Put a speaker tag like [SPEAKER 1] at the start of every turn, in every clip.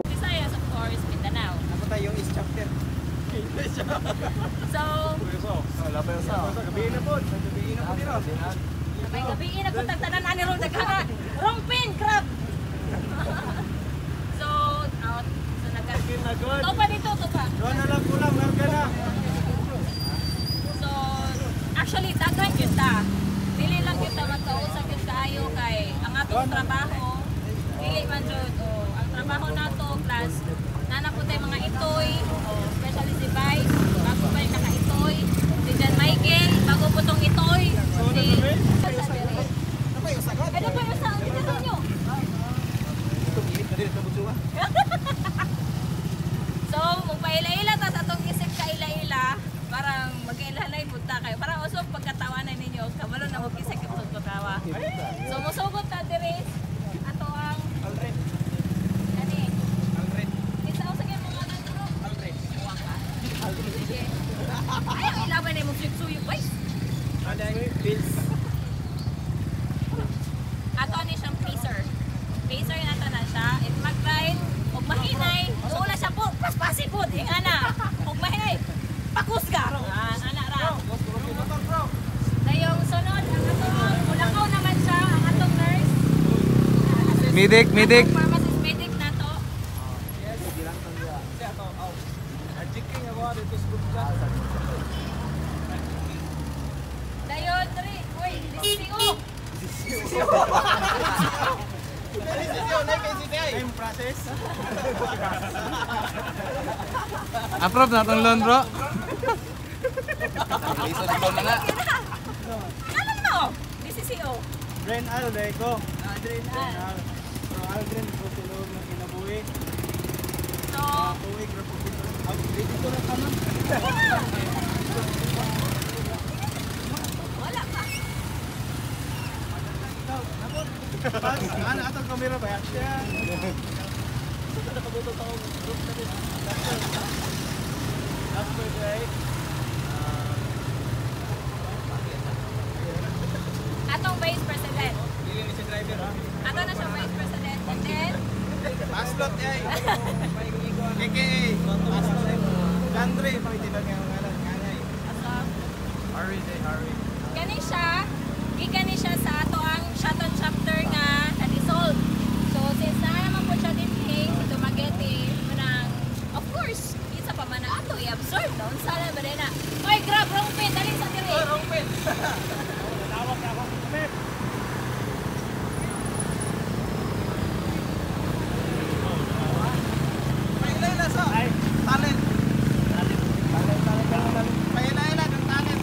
[SPEAKER 1] Visayas, of course, Mindanao.
[SPEAKER 2] Ako tayo yung East Chapter.
[SPEAKER 1] So,
[SPEAKER 2] Gabihin na po. Gabihin na po dito.
[SPEAKER 1] may gabiin ako tagtanan ani ron daghana. Wrong pin, crab. So, out. So
[SPEAKER 2] Nagod.
[SPEAKER 1] to pa dito, to pa.
[SPEAKER 2] Doon na lang kulang. Larga na.
[SPEAKER 1] So, actually, daghan yun ta. Dili lang yun ta magkausap yun kaayo kay ang atong trabaho. Dili man jud. Ang trabaho nato, plus, nana po tayo mga itoy, especially si Vice, bago pa yung naka-itoy. Si John Michael, bago po tong itoy. Si... Ano ba yung saan dito nyo? So, magpaila-ila tas atong isip kaila-ila parang mag-ilahalay punta kayo. Parang usog pagkatawanan ninyo. Kabalo na mag-isip yung pagkatawa. So, musugot na dire. Ato ang...
[SPEAKER 2] Alred.
[SPEAKER 1] Ani?
[SPEAKER 2] Alred.
[SPEAKER 1] Isa o sige mga nanduro.
[SPEAKER 2] Alred.
[SPEAKER 1] Uwa ka. Sige. Ayaw ilaban na yung suyok-suyok, guys.
[SPEAKER 2] Ano yung Bills?
[SPEAKER 1] Ato ni siyang pacer. Pacer na na siya. If mag-ride, huwag mahinay. Una siya po, paspasi po. Inga na. Huwag mahinay. Pakus ka. Anak ra. Na yung sunod, ang atong Mulakaw naman siya, ang atong nurse.
[SPEAKER 3] Medic.
[SPEAKER 1] Atong pharmacist medic na to.
[SPEAKER 2] Yes. Siya to. Jiking ako dito sa group chat.
[SPEAKER 1] Dayon, Tri. Uy, DCO.
[SPEAKER 2] Time process.
[SPEAKER 3] Approve na itong loan, bro.
[SPEAKER 1] Ano mo? DCCO.
[SPEAKER 2] Dren Al, Reco.
[SPEAKER 1] Dren Al.
[SPEAKER 2] So, Aldrin, po silog ng kinabuhi.
[SPEAKER 1] So,
[SPEAKER 2] Tuwig, Republic. Dito ko na kaman.
[SPEAKER 1] wala pa.
[SPEAKER 2] Ano atong kamera ba yan? Siya. Last word, right?
[SPEAKER 1] Atong vice president.
[SPEAKER 2] Dili ni si driver, ha?
[SPEAKER 1] Ato na siya vice president. And then,
[SPEAKER 2] Paslot, ay. KKA. Paslot. Landry, pakitilan nga ang ngalan. Kanay. Harry, Harry.
[SPEAKER 1] kani siya, gikan ni siya sa ato ang shuttle chapter nga na-dissolve. So, since naman po siya din sa Dumaguete, manang, of course, isa pa man na ato, i-absorb na. Unsala ba rin na, oy, grab, wrong pin, dali sa tiri.
[SPEAKER 2] Wrong pin. Tawag ako. Mep. Paila-ila sa talent. Paila-ila ng talent.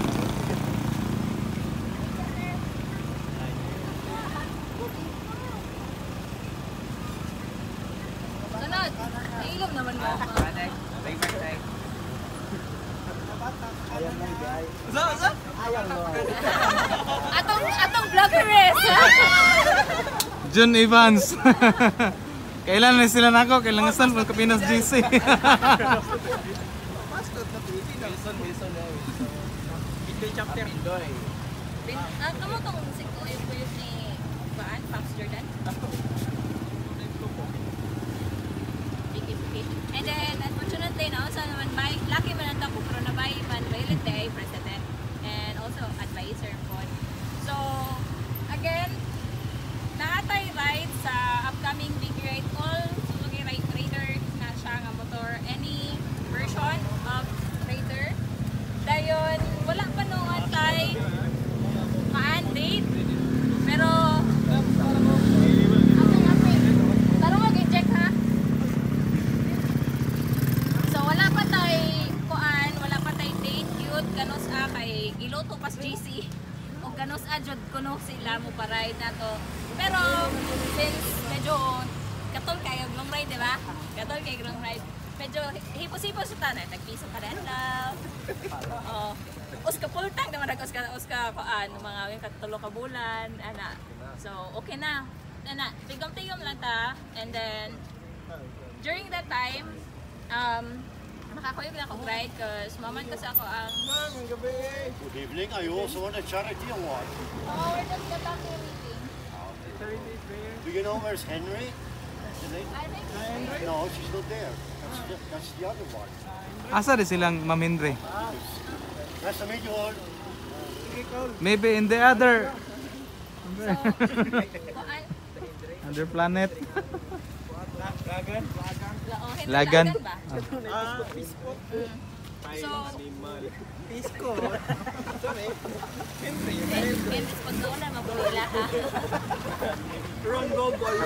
[SPEAKER 1] Sunod, nailog naman mo. Atong vloggeress.
[SPEAKER 3] Jun Evans. Kailan na sila nako? Kailangan saan po Kapinas GC.
[SPEAKER 2] Paslot na TV na. Wilson. Indoy chapter. Indoy.
[SPEAKER 1] Kamo tong siguro yung ni Baan, Pops Jordan? And then, unfortunately, nausa naman by, lucky man ang tako, pero nabay man, Violet Day, President, and also advisor po. So, again, naatay ride sa upcoming Big Ride All, Suzuki Raider na siya nga motor, any version of Raider. Dayon, wala pa nung atay date, pero taro mag-inject ha. So wala pa tay kuan, wala pa tay date cute kanos kay giluto pas GC o kanos jud kuno sila mo pa ride nato. Pero since medyo katol kayo long ride, di ba? Katol kay long ride. Medyo hipos-hipos sa tanay, tagpiso ka rin love. Oh, uska full tank naman uska kuan mga katulo ka bulan ana. So okay na. Ana, tigom-tigom lang ta, and then during that time makakuyog na akong ride cause maman kasi ako ang...
[SPEAKER 4] Good evening. Are you also on a charity award?
[SPEAKER 1] Oh, we're just the lucky meeting.
[SPEAKER 4] Do you know where's Henry? Today?
[SPEAKER 1] I think it's
[SPEAKER 4] No, she's not there. That's the other one.
[SPEAKER 3] Asa rin silang Ma'am Henry?
[SPEAKER 4] Nice to meet you all.
[SPEAKER 3] Maybe in the other
[SPEAKER 1] kuan.
[SPEAKER 3] other planet.
[SPEAKER 1] Henry
[SPEAKER 3] Lagan.
[SPEAKER 1] ba? So,
[SPEAKER 2] Pisco.
[SPEAKER 1] Henry pag doon na mabulila ha.
[SPEAKER 2] Wrong go boy.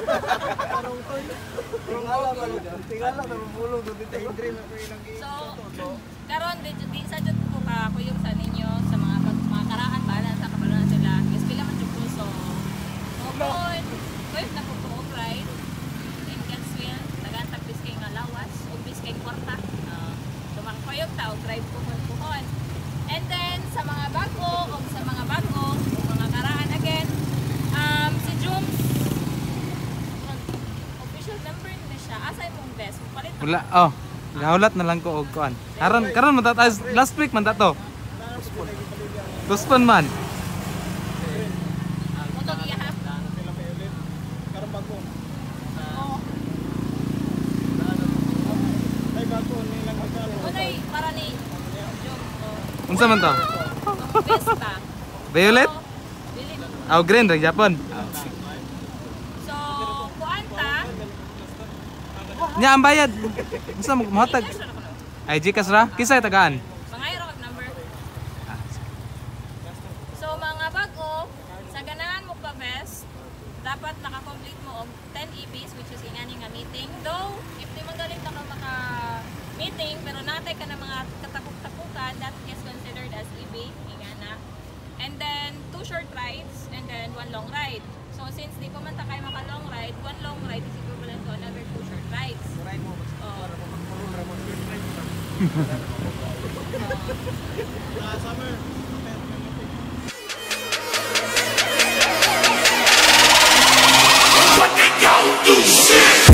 [SPEAKER 2] Tingala na mabulong doon dito Henry na ko ilang
[SPEAKER 1] So, karon di sa jud ko ka kuyog sa ninyo sa mga karaan bala sa kabalunan sila. Yes pila man jud ko so. Mobon, kuyog na ko ko ride in Gansville, tagantag biskay nga lawas ug biskay kwarta. So makakuyog ta og drive ko kuhon. And then sa mga bago o sa mga bago mga karaan again, si Jums official number na siya. Asa imong best? Palit na
[SPEAKER 3] Wala, oh. Gahulat na lang ko og kuan. Karon man ta last week man ta to. Tuspon man.
[SPEAKER 1] Motog iya ha.
[SPEAKER 2] Karon bago.
[SPEAKER 1] Oo.
[SPEAKER 2] Ay bago nilang magkano.
[SPEAKER 1] Unay para ni Jom.
[SPEAKER 3] Unsa man to?
[SPEAKER 1] Best ba?
[SPEAKER 3] Violet?
[SPEAKER 1] So, dili.
[SPEAKER 3] Oh, green ra Japon.
[SPEAKER 1] So, kuan ta.
[SPEAKER 3] Nya ang bayad. Unsa mo mohatag?
[SPEAKER 1] Cash na ko no.
[SPEAKER 3] Ay Gcash ra? Kisay tagaan?
[SPEAKER 1] Mga iro kag number. So, mga bago, sa ganahan mo ka best, dapat naka-complete mo og 10 EBs which is ingani nga meeting. Though, if di magaling ka maka-meeting, pero natay ka na mga katapuk-tapukan, that is considered as EB, ingana. And then, 2 short rides, and then 1 long ride. So, since di ko man ta kayo maka-long ride, 1 long ride is equivalent to another 2 short rides.
[SPEAKER 2] Ride mo.
[SPEAKER 1] Oh.
[SPEAKER 2] Para magpurong ra mo short ride. Summer.
[SPEAKER 5] What they gon' do? Shit!